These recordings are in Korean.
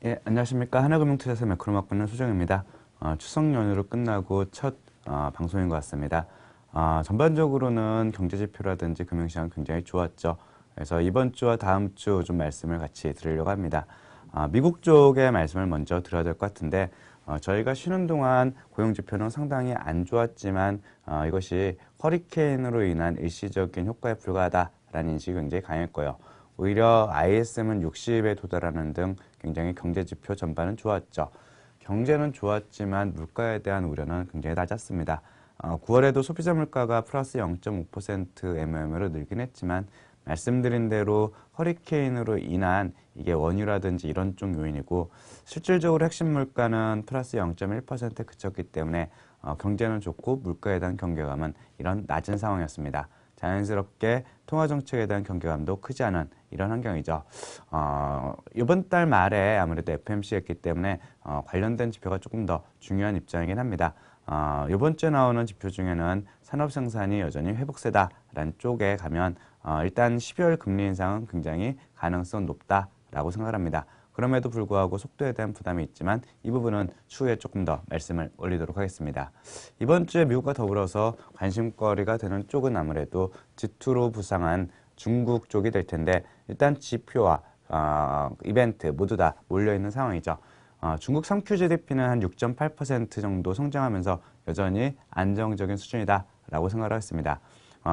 예, 안녕하십니까. 하나금융투자사 매크로 맡고 있는 수정입니다. 추석 연휴로 끝나고 첫 방송인 것 같습니다. 전반적으로는 경제지표라든지 금융시장 굉장히 좋았죠. 그래서 이번 주와 다음 주 좀 말씀을 같이 드리려고 합니다. 미국 쪽의 말씀을 먼저 드려야 될 것 같은데, 저희가 쉬는 동안 고용지표는 상당히 안 좋았지만 이것이 허리케인으로 인한 일시적인 효과에 불과하다라는 인식이 굉장히 강했고요. 오히려 ISM은 60에 도달하는 등 굉장히 경제지표 전반은 좋았죠. 경제는 좋았지만 물가에 대한 우려는 굉장히 낮았습니다. 9월에도 소비자 물가가 플러스 0.5% MM으로 늘긴 했지만 말씀드린 대로 허리케인으로 인한 이게 원유라든지 이런 쪽 요인이고 실질적으로 핵심 물가는 플러스 0.1%에 그쳤기 때문에 경제는 좋고 물가에 대한 경계감은 이런 낮은 상황이었습니다. 자연스럽게 통화정책에 대한 경계감도 크지 않은 이런 환경이죠. 이번 달 말에 아무래도 FMC였기 때문에 관련된 지표가 조금 더 중요한 입장이긴 합니다. 이번 주에 나오는 지표 중에는 산업 생산이 여전히 회복세다라는 쪽에 가면 일단 12월 금리 인상은 굉장히 가능성 높다라고 생각합니다. 그럼에도 불구하고 속도에 대한 부담이 있지만 이 부분은 추후에 조금 더 말씀을 올리도록 하겠습니다. 이번 주에 미국과 더불어서 관심거리가 되는 쪽은 아무래도 G2로 부상한 중국 쪽이 될 텐데 일단 지표와 이벤트 모두 다 몰려있는 상황이죠. 중국 3q GDP는 한 6.8% 정도 성장하면서 여전히 안정적인 수준이다라고 생각을 하겠습니다.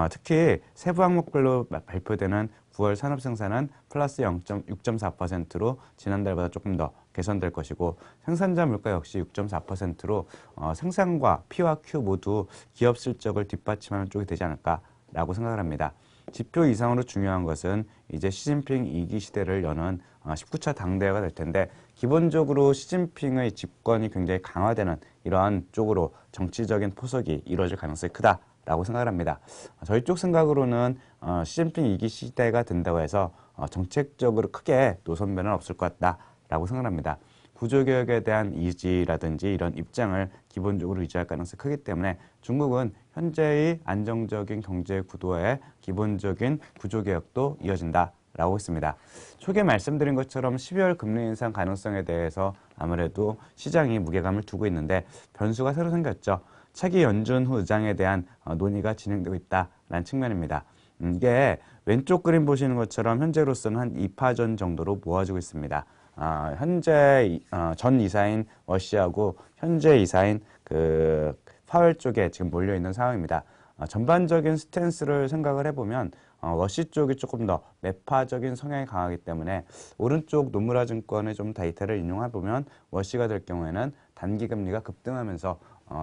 특히 세부 항목별로 발표되는 9월 산업 생산은 플러스 6.4%로 지난달보다 조금 더 개선될 것이고 생산자 물가 역시 6.4%로 생산과 P와 Q 모두 기업 실적을 뒷받침하는 쪽이 되지 않을까라고 생각을 합니다. 지표 이상으로 중요한 것은 이제 시진핑 2기 시대를 여는 19차 당대회가 될 텐데 기본적으로 시진핑의 집권이 굉장히 강화되는 이러한 쪽으로 정치적인 포석이 이루어질 가능성이 크다라고 생각을 합니다. 저희 쪽 생각으로는 시진핑 2기 시대가 된다고 해서 정책적으로 크게 노선 변화는 없을 것 같다라고 생각합니다. 구조개혁에 대한 의지라든지 이런 입장을 기본적으로 유지할 가능성이 크기 때문에 중국은 현재의 안정적인 경제 구도의 기본적인 구조개혁도 이어진다라고 했습니다. 초기에 말씀드린 것처럼 12월 금리 인상 가능성에 대해서 아무래도 시장이 무게감을 두고 있는데 변수가 새로 생겼죠. 차기 연준 후 의장에 대한 논의가 진행되고 있다는 측면입니다. 이게 왼쪽 그림 보시는 것처럼 현재로서는 한 2파전 정도로 모아지고 있습니다. 현재 전 이사인 워시하고 현재 이사인 그 파월 쪽에 지금 몰려 있는 상황입니다. 전반적인 스탠스를 생각을 해보면 워시 쪽이 조금 더 매파적인 성향이 강하기 때문에 오른쪽 노무라 증권의 좀 데이터를 인용해보면 워시가 될 경우에는 단기 금리가 급등하면서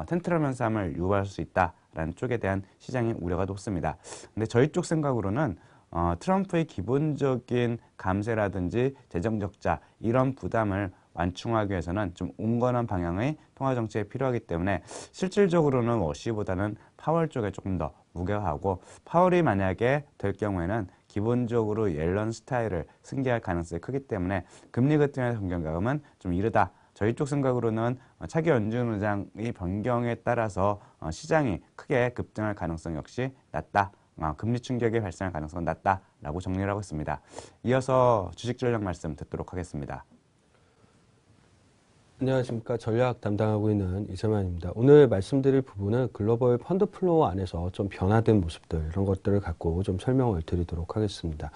텐트럴 현상을 유발할 수 있다라는 쪽에 대한 시장의 우려가 높습니다. 근데 저희 쪽 생각으로는 트럼프의 기본적인 감세라든지 재정 적자 이런 부담을 완충하기 위해서는 좀 온건한 방향의 통화 정책이 필요하기 때문에 실질적으로는 워시보다는 파월 쪽에 조금 더 무게하고 파월이 만약에 될 경우에는 기본적으로 옐런 스타일을 승계할 가능성이 크기 때문에 금리 급등의 경감은 좀 이르다. 저희 쪽 생각으로는 차기 연준 의장의 변경에 따라서 시장이 크게 급등할 가능성 역시 낮다. 금리 충격이 발생할 가능성은 낮다라고 정리를 하고 있습니다. 이어서 주식 전략 말씀 듣도록 하겠습니다. 안녕하십니까. 전략 담당하고 있는 이세만입니다. 오늘 말씀드릴 부분은 글로벌 펀드 플로우 안에서 좀 변화된 모습들 이런 것들을 갖고 좀 설명을 드리도록 하겠습니다.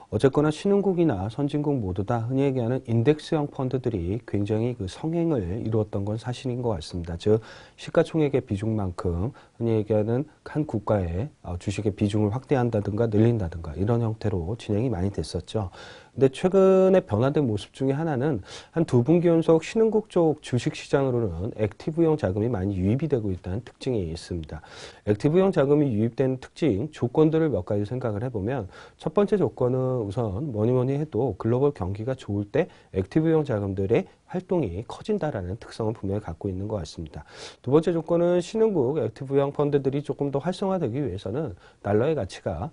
어쨌거나 신흥국이나 선진국 모두 다 흔히 얘기하는 인덱스형 펀드들이 굉장히 그 성행을 이루었던 건 사실인 것 같습니다. 즉 시가총액의 비중만큼 흔히 얘기하는 한 국가의 주식의 비중을 확대한다든가 늘린다든가 이런 형태로 진행이 많이 됐었죠. 근데 최근에 변화된 모습 중에 하나는 한 2분기 연속 신흥국 쪽 주식시장으로는 액티브형 자금이 많이 유입이 되고 있다는 특징이 있습니다. 액티브형 자금이 유입된 특징, 조건들을 몇 가지 생각을 해보면 첫 번째 조건은 우선 뭐니 해도 글로벌 경기가 좋을 때 액티브형 자금들의 활동이 커진다라는 특성을 분명히 갖고 있는 것 같습니다. 두 번째 조건은 신흥국 액티브형 펀드들이 조금 더 활성화되기 위해서는 달러의 가치가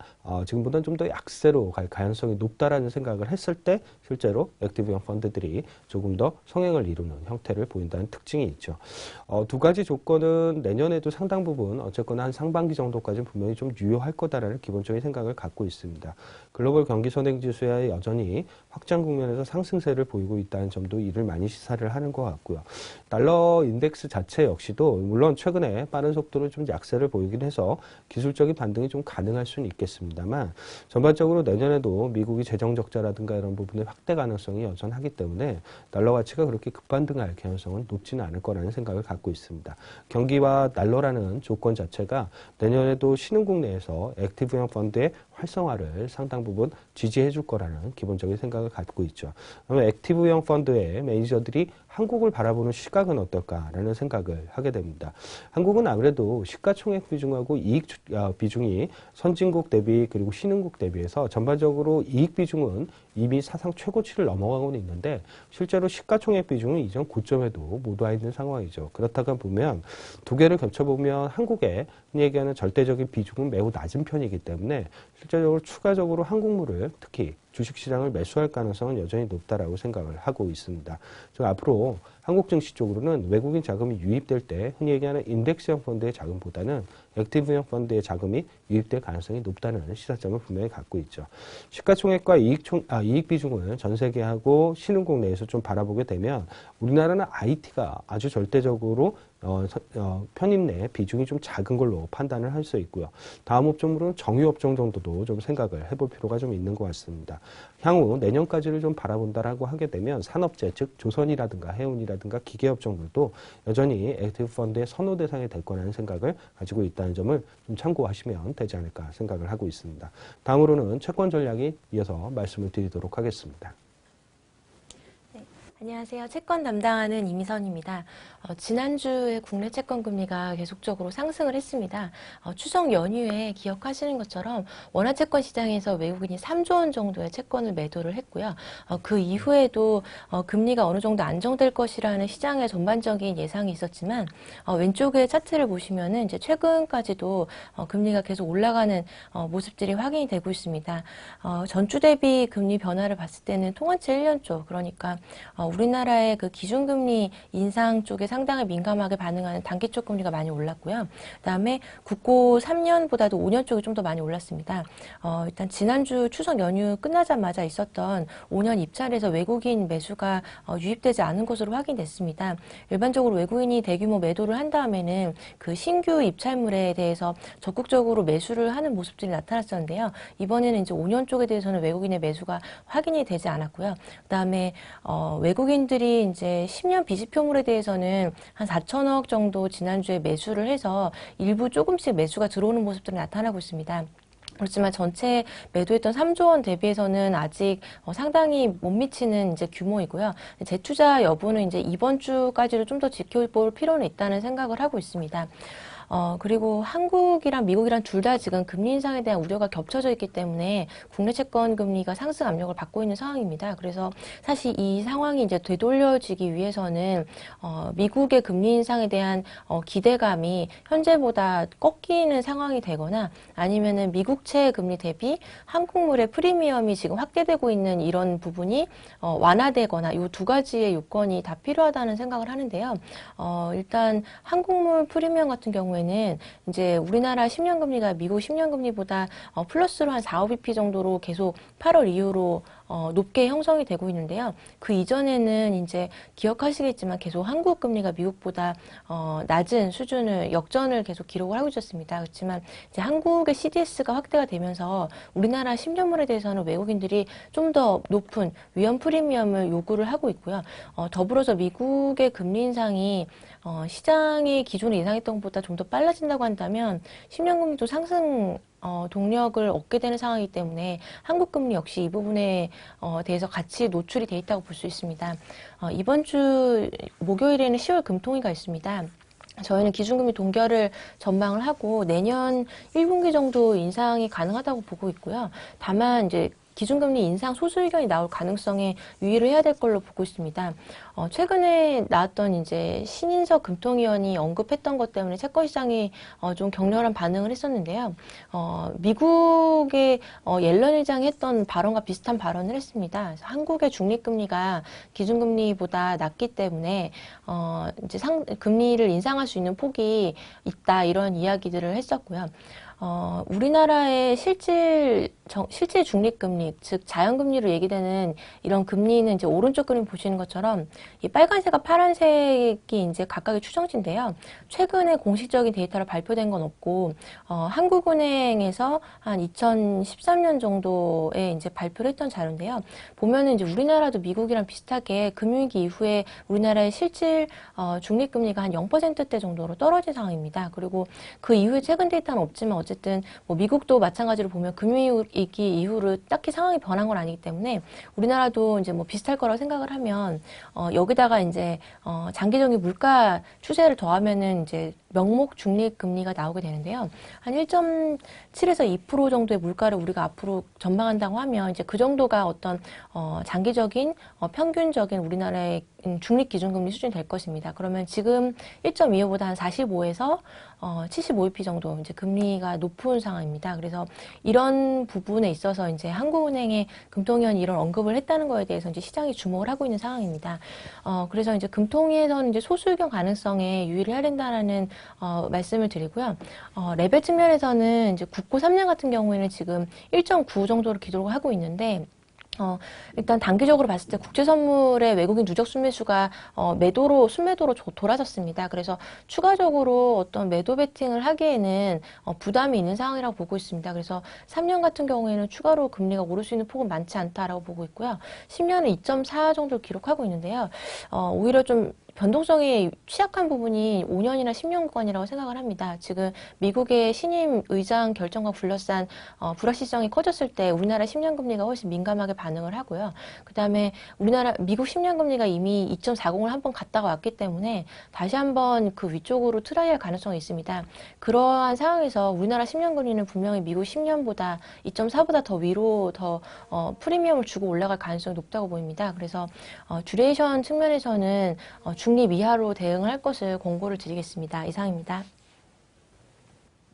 지금보다는 좀 더 약세로 갈 가능성이 높다라는 생각을 했을 때 실제로 액티브형 펀드들이 조금 더 성행을 이루는 형태를 보인다는 특징이 있죠. 두 가지 조건은 내년에도 상당 부분 어쨌거나 한 상반기 정도까지는 분명히 좀 유효할 거다라는 기본적인 생각을 갖고 있습니다. 글로벌 경기 선행지수야 여전히 확장 국면에서 상승세를 보이고 있다는 점도 이를 많이 시사를 하는 것 같고요. 달러 인덱스 자체 역시도 물론 최근에 빠른 속도로 좀 약세를 보이긴 해서 기술적인 반등이 좀 가능할 수는 있겠습니다만 전반적으로 내년에도 미국이 재정 적자라든가 이런 부분의 확대 가능성이 여전하기 때문에 달러 가치가 그렇게 급반등할 개연성은 높지는 않을 거라는 생각을 갖고 있습니다. 경기와 달러라는 조건 자체가 내년에도 신흥국 내에서 액티브형 펀드의 활성화를 상당 부분 지지해 줄 거라는 기본적인 생각을 갖고 있죠. 그러면 액티브형 펀드의 매니저들이 한국을 바라보는 시각은 어떨까라는 생각을 하게 됩니다. 한국은 아무래도 시가총액 비중하고 이익 비중이 선진국 대비 그리고 신흥국 대비해서 전반적으로 이익 비중은 이미 사상 최고치를 넘어가고는 있는데 실제로 시가총액 비중은 이전 고점에도 못 와 있는 상황이죠. 그렇다고 보면 두 개를 겹쳐보면 한국의 흔히 얘기하는 절대적인 비중은 매우 낮은 편이기 때문에 실제적으로 추가적으로 한국물을 특히 주식시장을 매수할 가능성은 여전히 높다라고 생각을 하고 있습니다. 즉 앞으로 한국 증시 쪽으로는 외국인 자금이 유입될 때 흔히 얘기하는 인덱스형 펀드의 자금보다는 액티브형 펀드의 자금이 유입될 가능성이 높다는 시사점을 분명히 갖고 있죠. 시가총액과 이익 비중을 전 세계하고 신흥국 내에서 좀 바라보게 되면 우리나라는 IT가 아주 절대적으로 편입 내 비중이 좀 작은 걸로 판단을 할 수 있고요. 다음 업종으로는 정유업종 정도도 좀 생각을 해볼 필요가 좀 있는 것 같습니다. 향후 내년까지를 좀 바라본다라고 하게 되면 산업재, 즉 조선이라든가 해운이라든가 기계업종들도 여전히 액티브 펀드의 선호 대상이 될 거라는 생각을 가지고 있다는 점을 좀 참고하시면 되지 않을까 생각을 하고 있습니다. 다음으로는 채권 전략이 이어서 말씀을 드리도록 하겠습니다. 안녕하세요. 채권 담당하는 이미선입니다. 지난주에 국내 채권 금리가 계속적으로 상승을 했습니다. 추석 연휴에 기억하시는 것처럼 원화채권 시장에서 외국인이 3조 원 정도의 채권을 매도를 했고요. 그 이후에도 금리가 어느 정도 안정될 것이라는 시장의 전반적인 예상이 있었지만 왼쪽의 차트를 보시면은 이제 최근까지도 금리가 계속 올라가는 모습들이 확인이 되고 있습니다. 전주 대비 금리 변화를 봤을 때는 통화치 1년초, 그러니까 우리나라의 그 기준금리 인상 쪽에 상당히 민감하게 반응하는 단기 쪽 금리가 많이 올랐고요. 그다음에 국고 3년보다도 5년 쪽이 좀 더 많이 올랐습니다. 일단 지난주 추석 연휴 끝나자마자 있었던 5년 입찰에서 외국인 매수가 유입되지 않은 것으로 확인됐습니다. 일반적으로 외국인이 대규모 매도를 한 다음에는 그 신규 입찰물에 대해서 적극적으로 매수를 하는 모습들이 나타났었는데요. 이번에는 이제 5년 쪽에 대해서는 외국인의 매수가 확인이 되지 않았고요. 그다음에 외국인들이 이제 10년 비지표물에 대해서는 한 4천억 정도 지난주에 매수를 해서 일부 조금씩 매수가 들어오는 모습들이 나타나고 있습니다. 그렇지만 전체 매도했던 3조 원 대비해서는 아직 상당히 못 미치는 이제 규모이고요. 재투자 여부는 이제 이번 주까지도 좀 더 지켜볼 필요는 있다는 생각을 하고 있습니다. 그리고 한국이랑 미국이랑 둘 다 지금 금리 인상에 대한 우려가 겹쳐져 있기 때문에 국내 채권 금리가 상승 압력을 받고 있는 상황입니다. 그래서 사실 이 상황이 이제 되돌려지기 위해서는 미국의 금리 인상에 대한 기대감이 현재보다 꺾이는 상황이 되거나 아니면은 미국채 금리 대비 한국물의 프리미엄이 지금 확대되고 있는 이런 부분이 완화되거나 이 두 가지의 요건이 다 필요하다는 생각을 하는데요. 일단 한국물 프리미엄 같은 경우에 는 이제 우리나라 10년 금리가 미국 10년 금리보다 플러스로 한 4, 5bp 정도로 계속 8월 이후로 높게 형성이 되고 있는데요. 그 이전에는 이제 기억하시겠지만 계속 한국 금리가 미국보다 낮은 수준을 역전을 계속 기록을 하고 있었습니다. 그렇지만 이제 한국의 CDS가 확대가 되면서 우리나라 10년물에 대해서는 외국인들이 좀 더 높은 위험 프리미엄을 요구를 하고 있고요. 더불어서 미국의 금리 인상이 시장이 기존에 예상했던 것보다 좀 더 빨라진다고 한다면 10년 금리도 상승 동력을 얻게 되는 상황이기 때문에 한국 금리 역시 이 부분에 대해서 같이 노출이 돼 있다고 볼 수 있습니다. 이번 주 목요일에는 10월 금통위가 있습니다. 저희는 기준금리 동결을 전망을 하고 내년 1분기 정도 인상이 가능하다고 보고 있고요. 다만 이제 기준금리 인상 소수 의견이 나올 가능성에 유의를 해야 될 걸로 보고 있습니다. 최근에 나왔던 이제 신인석 금통위원이 언급했던 것 때문에 채권 시장이 좀 격렬한 반응을 했었는데요. 미국의 옐런 의장이 했던 발언과 비슷한 발언을 했습니다. 그래서 한국의 중립금리가 기준금리보다 낮기 때문에 이제 금리를 인상할 수 있는 폭이 있다 이런 이야기들을 했었고요. 우리나라의 실질 중립금리, 즉 자연금리로 얘기되는 이런 금리는 이제 오른쪽 그림 보시는 것처럼 이 빨간색과 파란색이 이제 각각의 추정치인데요. 최근에 공식적인 데이터로 발표된 건 없고, 한국은행에서 한 2013년 정도에 이제 발표를 했던 자료인데요. 보면은 이제 우리나라도 미국이랑 비슷하게 금융위기 이후에 우리나라의 실질 중립금리가 한 0%대 정도로 떨어진 상황입니다. 그리고 그 이후에 최근 데이터는 없지만 어쨌든 뭐 미국도 마찬가지로 보면 금융위기 이후로 딱히 상황이 변한 건 아니기 때문에 우리나라도 이제 뭐 비슷할 거라고 생각을 하면 여기다가 이제 장기적인 물가 추세를 더하면은 이제 명목 중립 금리가 나오게 되는데요. 한 1.7에서 2% 정도의 물가를 우리가 앞으로 전망한다고 하면 이제 그 정도가 어떤 장기적인 평균적인 우리나라의 중립 기준금리 수준이 될 것입니다. 그러면 지금 1.25보다 한 45에서 75bp 정도 이제 금리가 높은 상황입니다. 그래서 이런 부분에 있어서 이제 한국은행의 금통위원이 이런 언급을 했다는 거에 대해서 이제 시장이 주목을 하고 있는 상황입니다. 그래서 이제 금통위에서는 이제 소수 의견 가능성에 유의를 해야 된다라는 말씀을 드리고요. 레벨 측면에서는 이제 국고 3년 같은 경우에는 지금 1.9 정도로 기록을 하고 있는데 일단 단기적으로 봤을 때 국제선물의 외국인 누적 순매수가 순매도로 돌아섰습니다. 그래서 추가적으로 어떤 매도 베팅을 하기에는 부담이 있는 상황이라고 보고 있습니다. 그래서 3년 같은 경우에는 추가로 금리가 오를 수 있는 폭은 많지 않다라고 보고 있고요. 10년은 2.4 정도를 기록하고 있는데요. 오히려 좀 변동성이 취약한 부분이 5년이나 10년 구간이라고 생각을 합니다. 지금 미국의 신임 의장 결정과 둘러싼 불확실성이 커졌을 때 우리나라 10년 금리가 훨씬 민감하게 반응을 하고요. 그다음에 미국 10년 금리가 이미 2.40을 한번 갔다가 왔기 때문에 다시 한번 그 위쪽으로 트라이할 가능성이 있습니다. 그러한 상황에서 우리나라 10년 금리는 분명히 미국 10년보다 2.4보다 더 위로 더 프리미엄을 주고 올라갈 가능성이 높다고 보입니다. 그래서 듀레이션 측면에서는 중립 이하로 대응할 것을 권고를 드리겠습니다. 이상입니다.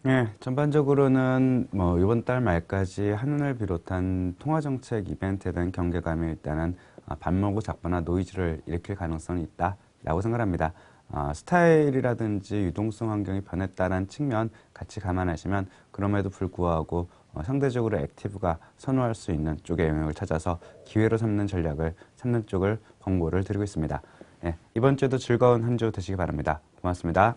네, 전반적으로는 뭐 이번 달 말까지 한은을 비롯한 통화정책 이벤트에 대한 경계감이 일단은 밥 먹고 잡거나 노이즈를 일으킬 가능성이 있다라고 생각합니다. 스타일이라든지 유동성 환경이 변했다는 측면 같이 감안하시면 그럼에도 불구하고 상대적으로 액티브가 선호할 수 있는 쪽의 영역을 찾아서 기회로 삼는 전략을 찾는 쪽을 권고를 드리고 있습니다. 네, 이번 주도 즐거운 한 주 되시기 바랍니다. 고맙습니다.